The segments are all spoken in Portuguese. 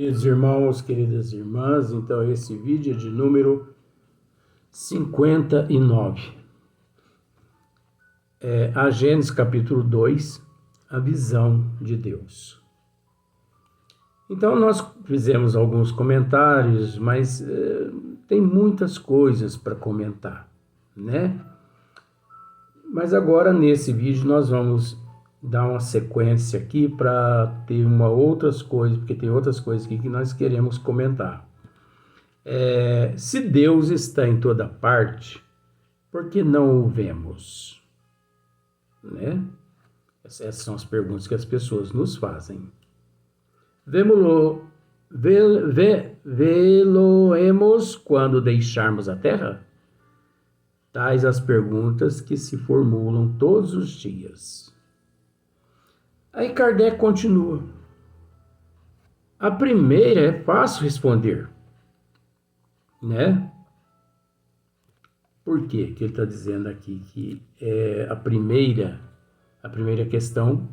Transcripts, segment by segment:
Queridos irmãos, queridas irmãs, então esse vídeo é de número 59. A Gênesis capítulo 2, a visão de Deus. Então nós fizemos alguns comentários, mas tem muitas coisas para comentar, né? Mas agora nesse vídeo nós vamos dar uma sequência aqui para ter outras coisas, porque tem outras coisas aqui que nós queremos comentar. Se Deus está em toda parte, por que não o vemos? Né? Essas são as perguntas que as pessoas nos fazem. Vê-lo-emos quando deixarmos a terra? Tais as perguntas que se formulam todos os dias. Aí Kardec continua. A primeira é fácil responder, né? Por quê que ele está dizendo aqui que a primeira questão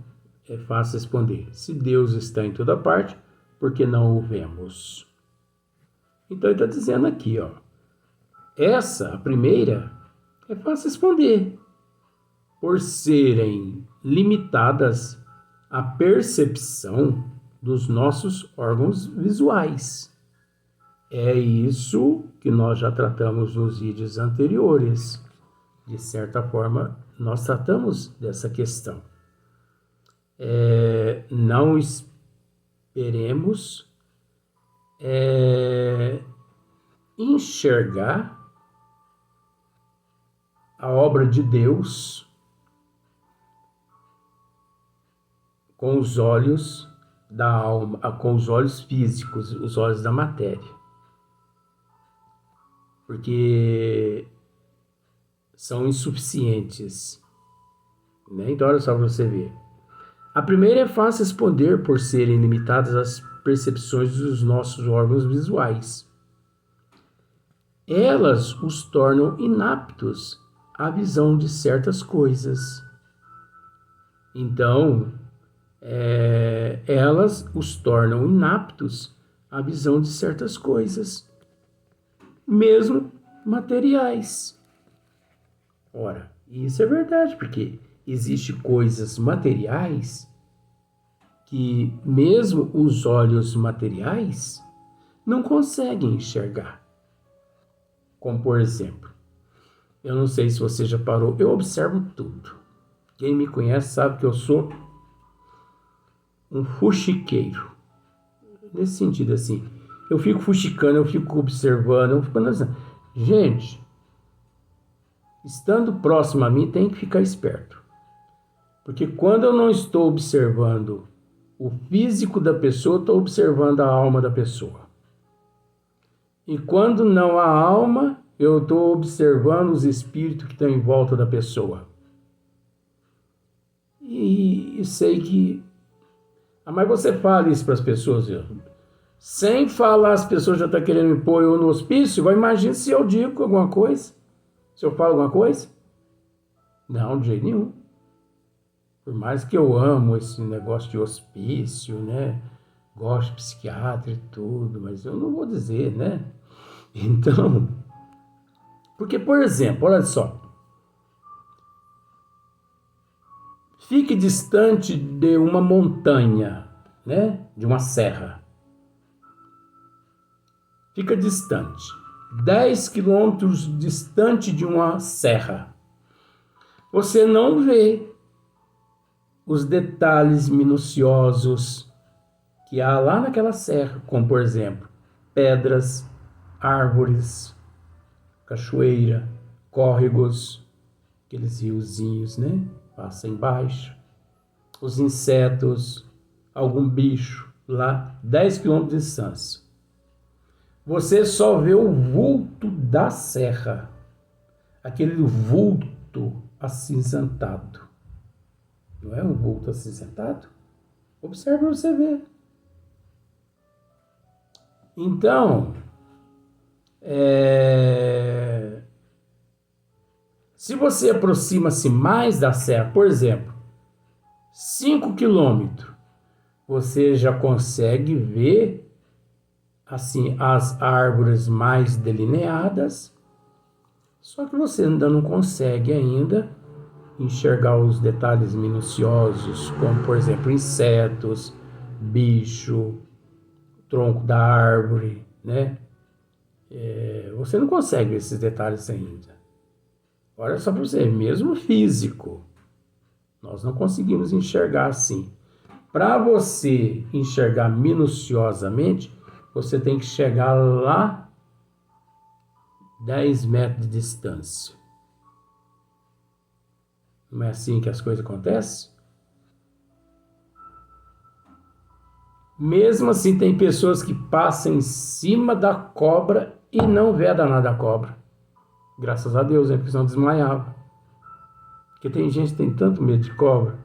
é fácil responder? Se Deus está em toda parte, por que não o vemos? Então ele está dizendo aqui, ó, a primeira, é fácil responder, por serem limitadas à percepção dos nossos órgãos visuais. É isso que nós já tratamos nos vídeos anteriores. De certa forma, nós tratamos dessa questão. Não esperemos enxergar a obra de Deus com os olhos da alma, com os olhos físicos, os olhos da matéria. Porque são insuficientes, né? Então, olha só para você ver. A primeira é fácil responder por serem limitadas as percepções dos nossos órgãos visuais. Elas os tornam inaptos à visão de certas coisas. Então, elas os tornam inaptos à visão de certas coisas, mesmo materiais. Ora, isso é verdade, porque existem coisas materiais que mesmo os olhos materiais não conseguem enxergar. Como, por exemplo, eu não sei se você já parou, eu observo tudo. Quem me conhece sabe que eu sou um fuxiqueiro. Nesse sentido, assim, eu fico fuxicando, eu fico observando, eu fico analisando. Gente, estando próximo a mim, tem que ficar esperto. Porque quando eu não estou observando o físico da pessoa, estou observando a alma da pessoa. E quando não há alma, eu estou observando os espíritos que estão em volta da pessoa. E sei que... Mas você fala isso para as pessoas, sem falar, as pessoas já estão querendo me pôr eu no hospício. Imagina se eu digo alguma coisa, se eu falo alguma coisa. Não, de jeito nenhum. Por mais que eu amo esse negócio de hospício, né? Gosto de psiquiatra e tudo, mas eu não vou dizer, né? Então, porque, por exemplo, olha só. Fique distante de uma montanha, né? De uma serra. Fica distante. 10 quilômetros distante de uma serra. Você não vê os detalhes minuciosos que há lá naquela serra, como, por exemplo, pedras, árvores, cachoeira, córregos, aqueles riozinhos, né? Passa embaixo, os insetos, algum bicho lá, 10 quilômetros de distância. Você só vê o vulto da serra, aquele vulto acinzentado. Não é um vulto acinzentado? Observe para você ver. Então, se você aproxima-se mais da serra, por exemplo, 5 quilômetros, você já consegue ver assim, as árvores mais delineadas, só que você ainda não consegue ainda enxergar os detalhes minuciosos, como, por exemplo, insetos, bicho, tronco da árvore, né? Você não consegue ver esses detalhes ainda. Olha só para você, mesmo físico, nós não conseguimos enxergar assim. Para você enxergar minuciosamente, você tem que chegar lá 10 metros de distância. Não é assim que as coisas acontecem? Mesmo assim, tem pessoas que passam em cima da cobra e não vê a danada da cobra. Graças a Deus, né? Porque senão desmaiava. Porque tem gente que tem tanto medo de cobra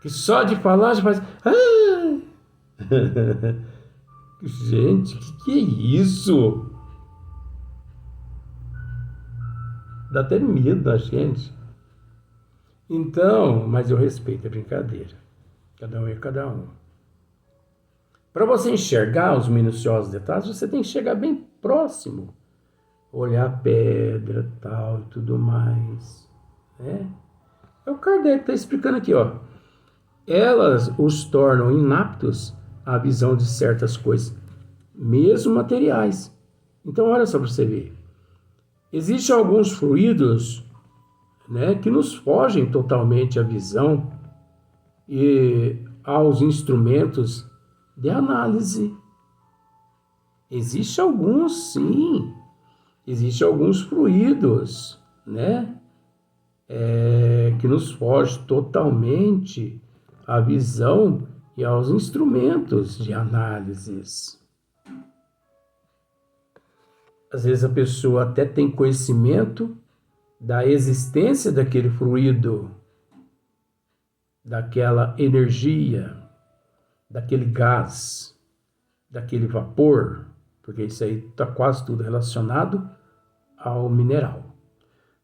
que só de falar já faz. Ah! Gente, que é isso? Dá até medo da gente. Então, mas eu respeito a brincadeira. Cada um é cada um. Para você enxergar os minuciosos detalhes, você tem que chegar bem próximo. Olhar a pedra, tal e tudo mais. Né? É o Kardec está explicando aqui, ó. Elas os tornam inaptos à visão de certas coisas, mesmo materiais. Então, olha só para você ver. Existem alguns fluidos, né, que nos fogem totalmente à visão e aos instrumentos de análise. Existem alguns, sim. Existem alguns fluidos, né, que nos fogem totalmente à visão e aos instrumentos de análises. Às vezes a pessoa até tem conhecimento da existência daquele fluido, daquela energia, daquele gás, daquele vapor, porque isso aí está quase tudo relacionado ao mineral.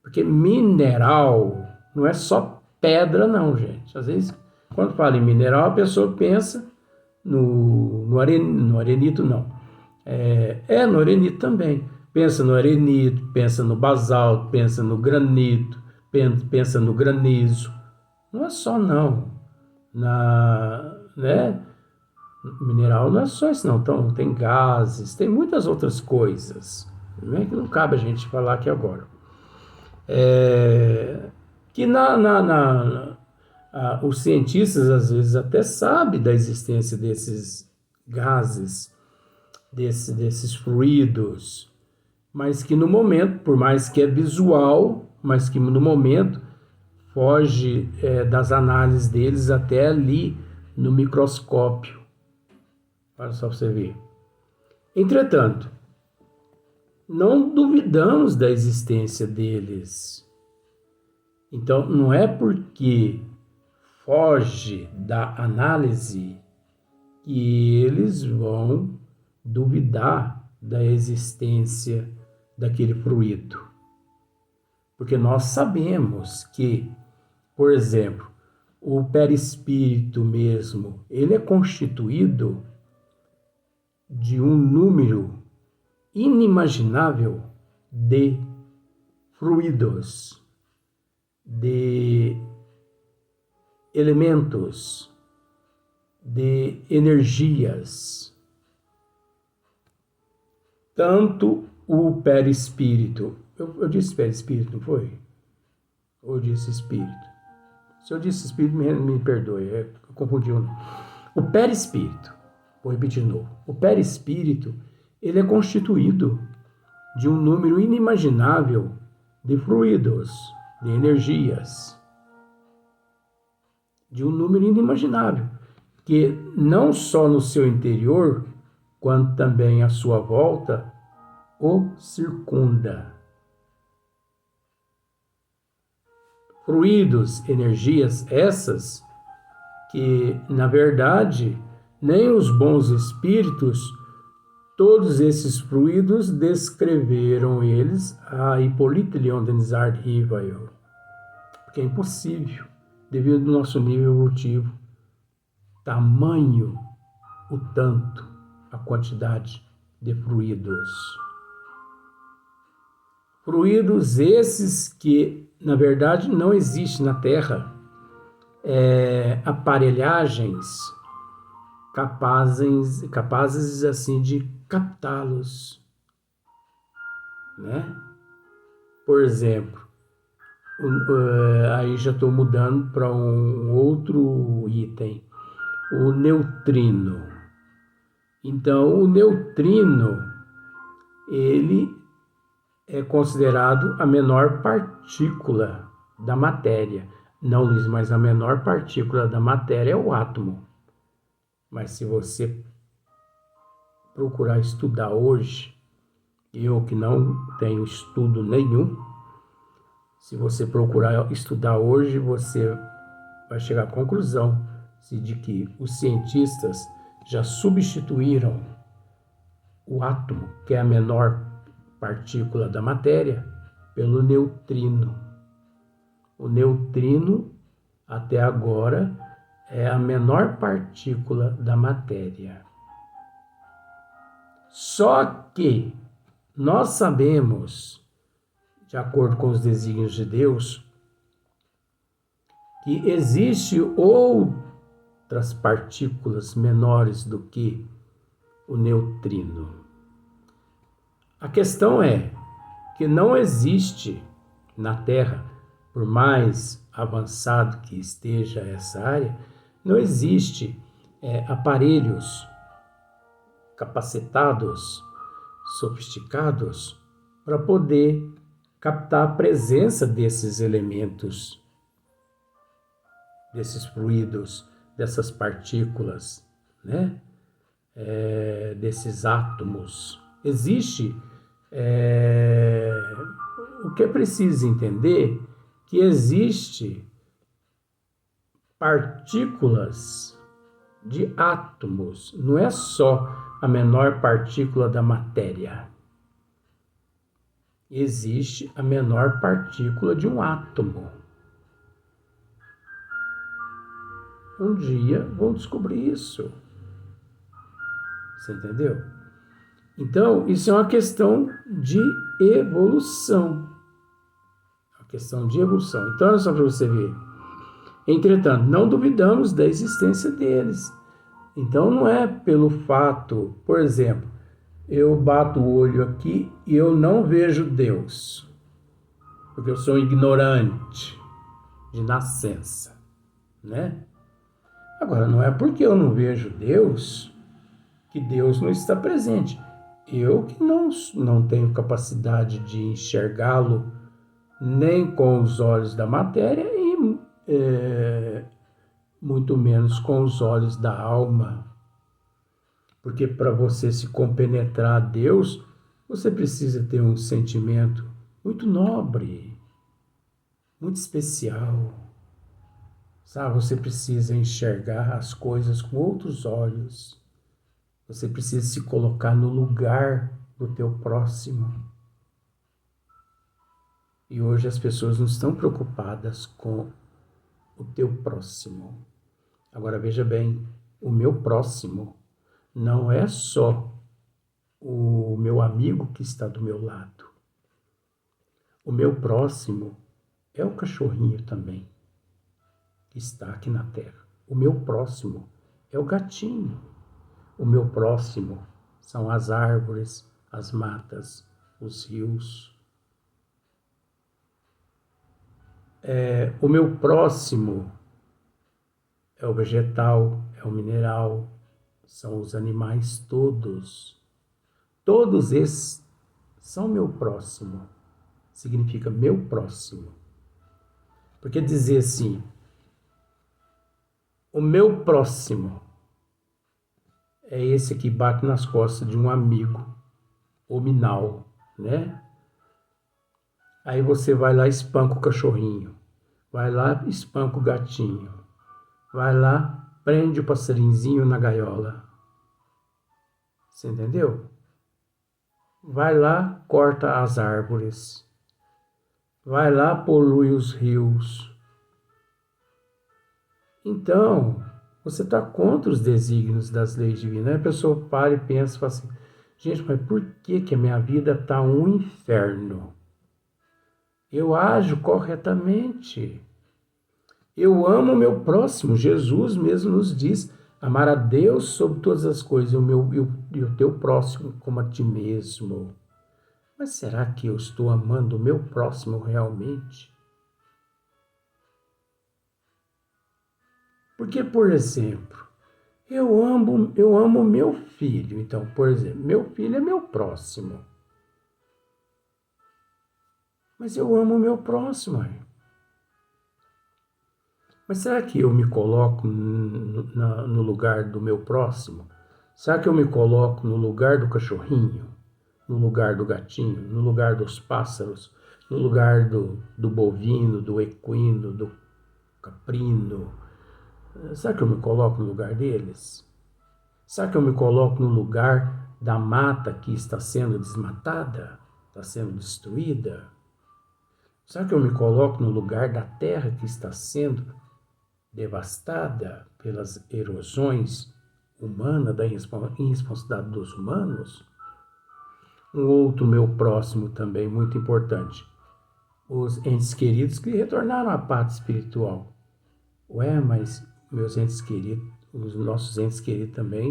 Porque mineral não é só pedra não, gente. Às vezes, quando fala em mineral, a pessoa pensa no arenito, não. No arenito também. Pensa no arenito, pensa no basalto, pensa no granito, pensa no granizo. Não é só não. Né? Mineral não é só isso não. Então, tem gases, tem muitas outras coisas. Não é que não cabe a gente falar aqui agora. Que os cientistas às vezes até sabem da existência desses gases, desses fluidos, mas que no momento, por mais que é visual, mas que no momento foge das análises deles até ali no microscópio. Olha só para você ver. Entretanto, não duvidamos da existência deles. Então, não é porque foge da análise que eles vão duvidar da existência daquele fluido. Porque nós sabemos que, por exemplo, o perispírito mesmo, ele é constituído de um número inimaginável de fluidos, de elementos, de energias. Tanto o perispírito, eu disse perispírito, não foi? Ou eu disse espírito? Se eu disse espírito, me perdoe, eu confundi. O perispírito, vou repetir de novo. O perispírito, ele é constituído de um número inimaginável de fluidos, de energias, de um número inimaginável, que não só no seu interior, quanto também à sua volta, o circunda. Fluidos, energias essas que, na verdade, nem os bons espíritos, todos esses fluidos descreveram eles a Hippolyte Léon Denisard Rivail, porque é impossível, devido ao nosso nível evolutivo, tamanho, o tanto, a quantidade de fluidos. Fluidos esses que, na verdade, não existem na Terra. Aparelhagens capazes assim de captá-los, né? Por exemplo, aí já estou mudando para um outro item, o neutrino. Então, o neutrino, ele é considerado a menor partícula da matéria. Não, Luiz, mas a menor partícula da matéria é o átomo. Mas se você procurar estudar hoje, eu que não tenho estudo nenhum, se você procurar estudar hoje, você vai chegar à conclusão de que os cientistas já substituíram o átomo, que é a menor partícula da matéria, pelo neutrino. O neutrino, até agora, é a menor partícula da matéria. Só que nós sabemos, de acordo com os desígnios de Deus, que existem outras partículas menores do que o neutrino. A questão é que não existe na Terra, por mais avançado que esteja essa área, não existe aparelhos capacitados, sofisticados, para poder captar a presença desses elementos, desses fluidos, dessas partículas, né? Desses átomos. Existe o que é preciso entender, que existe partículas de átomos, não é só a menor partícula da matéria. Existe a menor partícula de um átomo. Um dia vão descobrir isso. Você entendeu? Então, isso é uma questão de evolução. Uma questão de evolução. Então, olha só para você ver. Entretanto, não duvidamos da existência deles. Então, não é pelo fato, por exemplo, eu bato o olho aqui e eu não vejo Deus, porque eu sou ignorante de nascença, né? Agora, não é porque eu não vejo Deus que Deus não está presente. Eu que não tenho capacidade de enxergá-lo nem com os olhos da matéria e muito menos com os olhos da alma. Porque para você se compenetrar a Deus, você precisa ter um sentimento muito nobre, muito especial. Sabe? Você precisa enxergar as coisas com outros olhos. Você precisa se colocar no lugar do teu próximo. E hoje as pessoas não estão preocupadas com o teu próximo. Agora veja bem, o meu próximo não é só o meu amigo que está do meu lado. O meu próximo é o cachorrinho também, que está aqui na terra. O meu próximo é o gatinho. O meu próximo são as árvores, as matas, os rios. O meu próximo é o vegetal, é o mineral, são os animais todos. Todos esses são meu próximo. Significa meu próximo. Porque dizer assim, o meu próximo é esse que bate nas costas de um amigo, hominal, né? Aí você vai lá e espanca o cachorrinho. Vai lá e espanca o gatinho. Vai lá, prende o passarinzinho na gaiola. Você entendeu? Vai lá, corta as árvores. Vai lá, polui os rios. Então, você está contra os desígnios das leis divinas. Aí a pessoa para e pensa e fala assim, gente, mas por que que a minha vida está um inferno? Eu ajo corretamente. Eu amo o meu próximo. Jesus mesmo nos diz, amar a Deus sobre todas as coisas e o teu próximo como a ti mesmo. Mas será que eu estou amando o meu próximo realmente? Porque, por exemplo, eu amo meu filho. Então, por exemplo, meu filho é meu próximo. Mas eu amo o meu próximo. Mas será que eu me coloco no lugar do meu próximo? Será que eu me coloco no lugar do cachorrinho? No lugar do gatinho? No lugar dos pássaros? No lugar do bovino, do equino, do caprino? Será que eu me coloco no lugar deles? Será que eu me coloco no lugar da mata que está sendo desmatada? Está sendo destruída? Será que eu me coloco no lugar da terra que está sendo devastada pelas erosões humanas, da irresponsabilidade dos humanos? Um outro meu próximo também, muito importante. Os entes queridos que retornaram à pátria espiritual. Ué, mas meus entes queridos, os nossos entes queridos também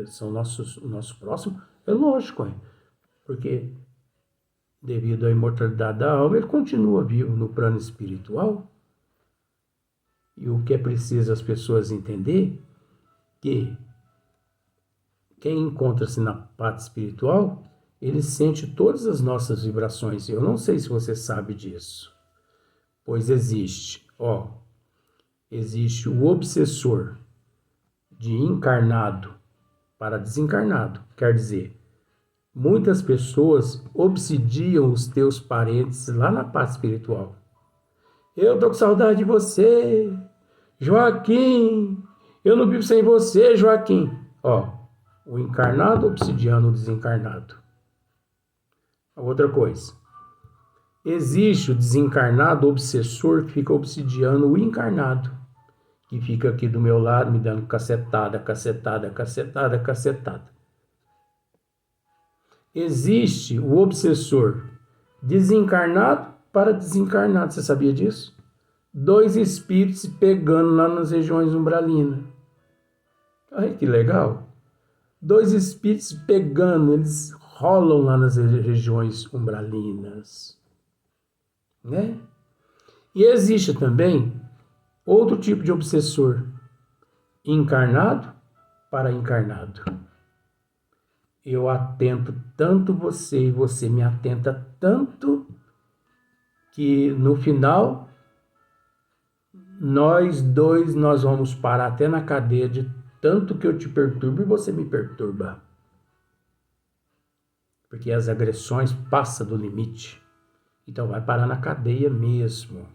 são nosso próximo? É lógico, porque devido à imortalidade da alma, ele continua vivo no plano espiritual. E o que é preciso as pessoas entender que quem encontra-se na parte espiritual, ele sente todas as nossas vibrações. Eu não sei se você sabe disso, pois existe o obsessor de encarnado para desencarnado. Quer dizer, muitas pessoas obsidiam os teus parentes lá na parte espiritual. Eu tô com saudade de você, Joaquim. Eu não vivo sem você, Joaquim. O encarnado obsidiando o desencarnado. Outra coisa. Existe o desencarnado obsessor que fica obsidiando o encarnado, que fica aqui do meu lado me dando cacetada, cacetada, cacetada, cacetada. Existe o obsessor desencarnado para desencarnado. Você sabia disso? Dois espíritos se pegando lá nas regiões umbralinas. Olha que legal. Dois espíritos pegando, eles rolam lá nas regiões umbralinas. Né? E existe também outro tipo de obsessor, encarnado para encarnado. Eu atento tanto você e você me atenta tanto que no final nós dois vamos parar até na cadeia de tanto que eu te perturbo e você me perturba. Porque as agressões passam do limite. Então vai parar na cadeia mesmo.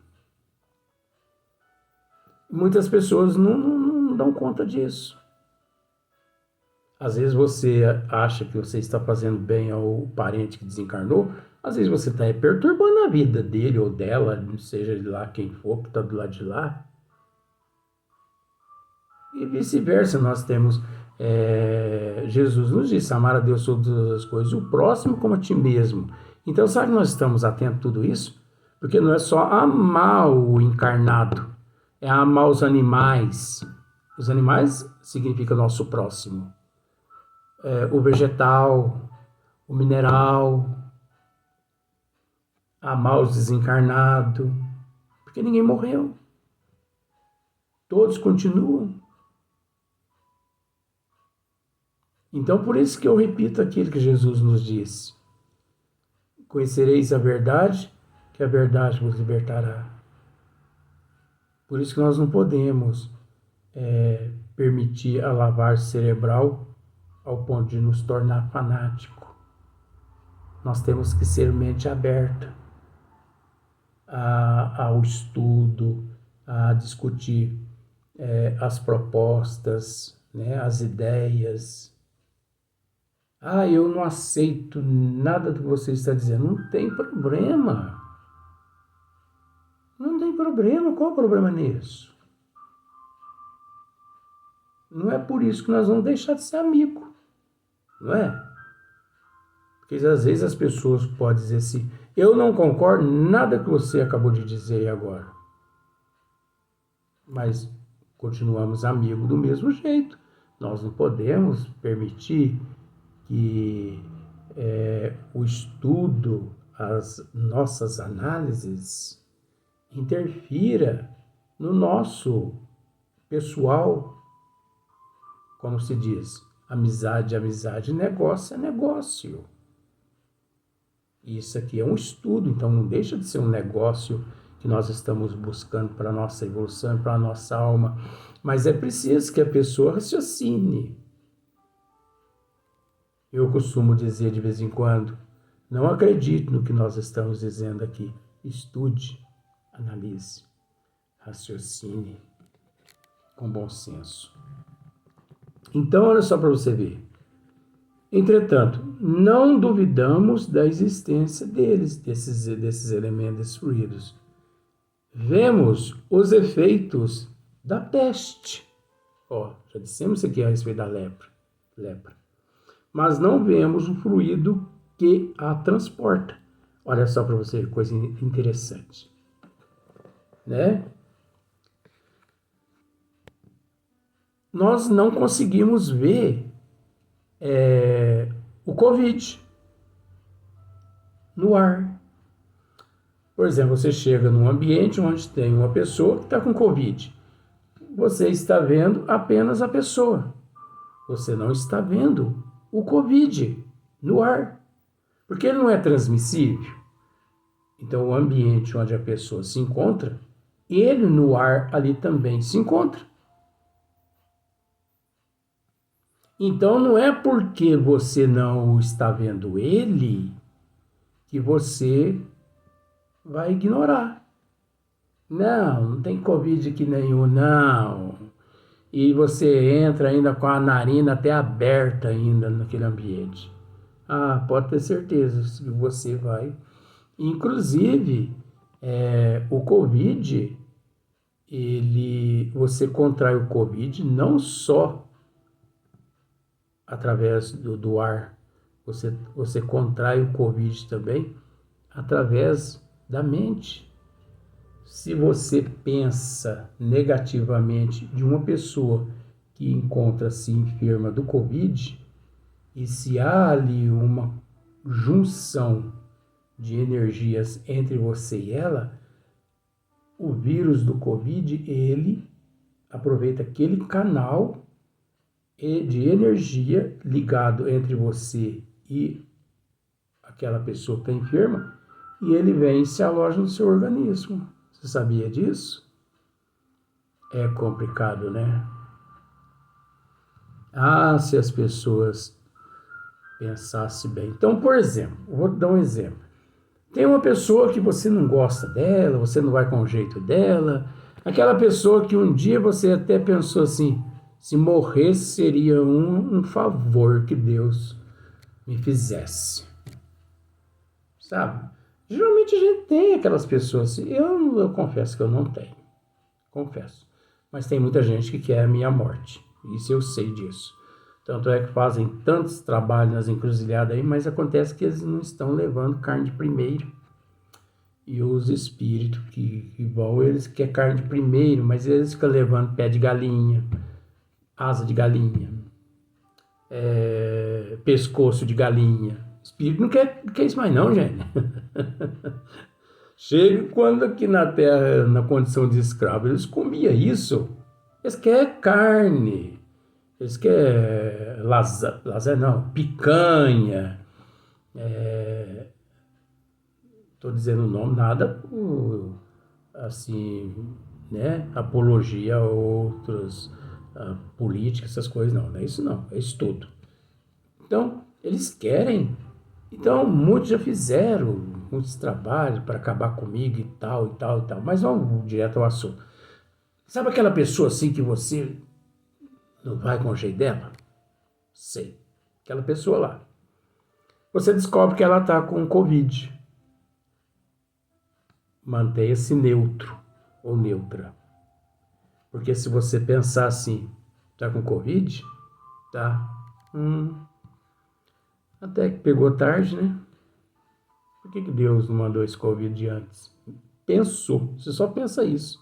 Muitas pessoas não dão conta disso. Às vezes você acha que você está fazendo bem ao parente que desencarnou, às vezes você está perturbando a vida dele ou dela, seja de lá quem for que está do lado de lá. E vice-versa, nós temos Jesus nos disse, amar a Deus sobre todas as coisas, o próximo como a ti mesmo. Então, sabe que nós estamos atentos a tudo isso? Porque não é só amar o encarnado, é amar os animais. Os animais significa nosso próximo. O vegetal, o mineral, amar os desencarnados, porque ninguém morreu. Todos continuam. Então, por isso que eu repito aquilo que Jesus nos disse. Conhecereis a verdade, que a verdade vos libertará. Por isso que nós não podemos permitir a lavagem cerebral ao ponto de nos tornar fanático. Nós temos que ser mente aberta ao estudo, a discutir as propostas, né, as ideias. Eu não aceito nada do que você está dizendo. Não tem problema. Não tem problema. Qual o problema nisso? não é por isso que nós vamos deixar de ser amigo, não é? Porque às vezes as pessoas podem dizer assim, eu não concordo nada que você acabou de dizer agora, mas continuamos amigos do mesmo jeito. Nós não podemos permitir que o estudo, as nossas análises, interfira no nosso pessoal, como se diz, amizade, amizade, negócio é negócio. Isso aqui é um estudo, então não deixa de ser um negócio que nós estamos buscando para a nossa evolução, para a nossa alma, mas é preciso que a pessoa raciocine. Eu costumo dizer de vez em quando, não acredite no que nós estamos dizendo aqui, estude, analise, raciocine com bom senso. Então, olha só para você ver. Entretanto, não duvidamos da existência desses elementos, desses fluidos. Vemos os efeitos da peste. Já dissemos aqui a respeito da lepra. Mas não vemos o fluido que a transporta. Olha só para você, coisa interessante, né? Nós não conseguimos ver o Covid no ar. Por exemplo, você chega num ambiente onde tem uma pessoa que está com Covid. Você está vendo apenas a pessoa. Você não está vendo o Covid no ar. Porque ele não é transmissível. Então, o ambiente onde a pessoa se encontra, ele no ar ali também se encontra. Então, não é porque você não está vendo ele que você vai ignorar. Não tem Covid aqui nenhum, não. E você entra ainda com a narina até aberta ainda naquele ambiente. Pode ter certeza que você vai. Inclusive, o Covid, você contrai o Covid não só através do ar, você contrai o Covid também através da mente. Se você pensa negativamente de uma pessoa que encontra-se enferma do Covid, e se há ali uma junção de energias entre você e ela, o vírus do Covid, ele aproveita aquele canal de energia ligado entre você e aquela pessoa que está enferma, e ele vem e se aloja no seu organismo. Você sabia disso? É complicado, né? Se as pessoas pensassem bem. Então, por exemplo, vou dar um exemplo. Tem uma pessoa que você não gosta dela, você não vai com o jeito dela, aquela pessoa que um dia você até pensou assim, se morresse seria um favor que Deus me fizesse. Sabe? Geralmente a gente tem aquelas pessoas assim, eu confesso que eu não tenho, confesso. Mas tem muita gente que quer a minha morte, isso eu sei disso. Tanto é que fazem tantos trabalhos nas encruzilhadas aí, mas acontece que eles não estão levando carne de primeiro. E os espíritos que vão, eles querem carne de primeiro, mas eles ficam levando pé de galinha, asa de galinha, pescoço de galinha. O espírito não quer isso mais não, gente. Chega quando aqui na Terra, na condição de escravo, eles comiam isso. Eles querem carne. Eles querem lasanha não, picanha. Estou dizendo o nome, nada assim, né? Apologia a outras políticas, essas coisas, não. Não é isso não, é estudo. Então, eles querem. Então, muitos já fizeram muitos trabalhos para acabar comigo e tal, e tal, e tal. Mas vamos direto ao assunto. Sabe aquela pessoa assim que você não vai com o jeito dela? Sei. Aquela pessoa lá. Você descobre que ela está com Covid. Mantenha-se neutro ou neutra. Porque se você pensar assim, Tá com Covid? Tá. Até que pegou tarde, né? Por que Deus não mandou esse Covid antes? Pensou. Você só pensa isso.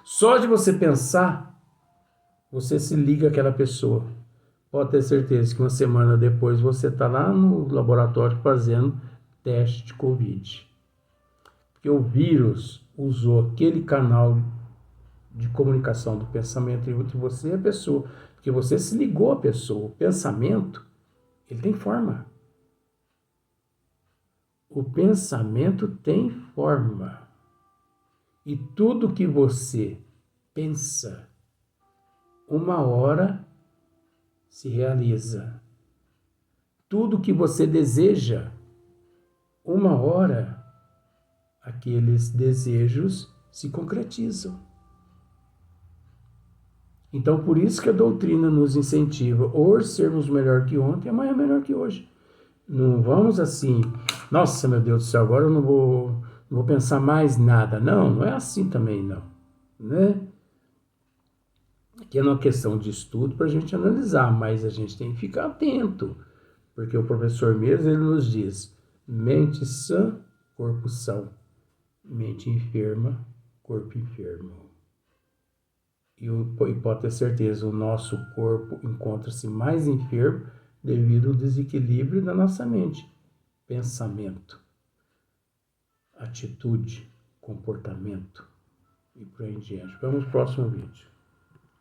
Só de você pensar, você se liga àquela pessoa. Pode ter certeza que uma semana depois você está lá no laboratório fazendo teste de Covid. Porque o vírus usou aquele canal de comunicação do pensamento entre você e a pessoa. Porque você se ligou à pessoa. O pensamento, ele tem forma. O pensamento tem forma. E tudo que você pensa, uma hora se realiza. Tudo que você deseja, uma hora aqueles desejos se concretizam. Então, por isso que a doutrina nos incentiva hoje sermos melhor que ontem, amanhã melhor que hoje. Não vamos assim, nossa, meu Deus do céu, agora eu não vou pensar mais nada. Não, não é assim também, não. Né? Aqui é uma questão de estudo para a gente analisar, mas a gente tem que ficar atento, porque o professor mesmo, ele nos diz, mente sã, corpo são, mente enferma, corpo enfermo. E pode ter certeza, o nosso corpo encontra-se mais enfermo devido ao desequilíbrio da nossa mente. Pensamento, atitude, comportamento e por aí em diante. Vamos ao próximo vídeo.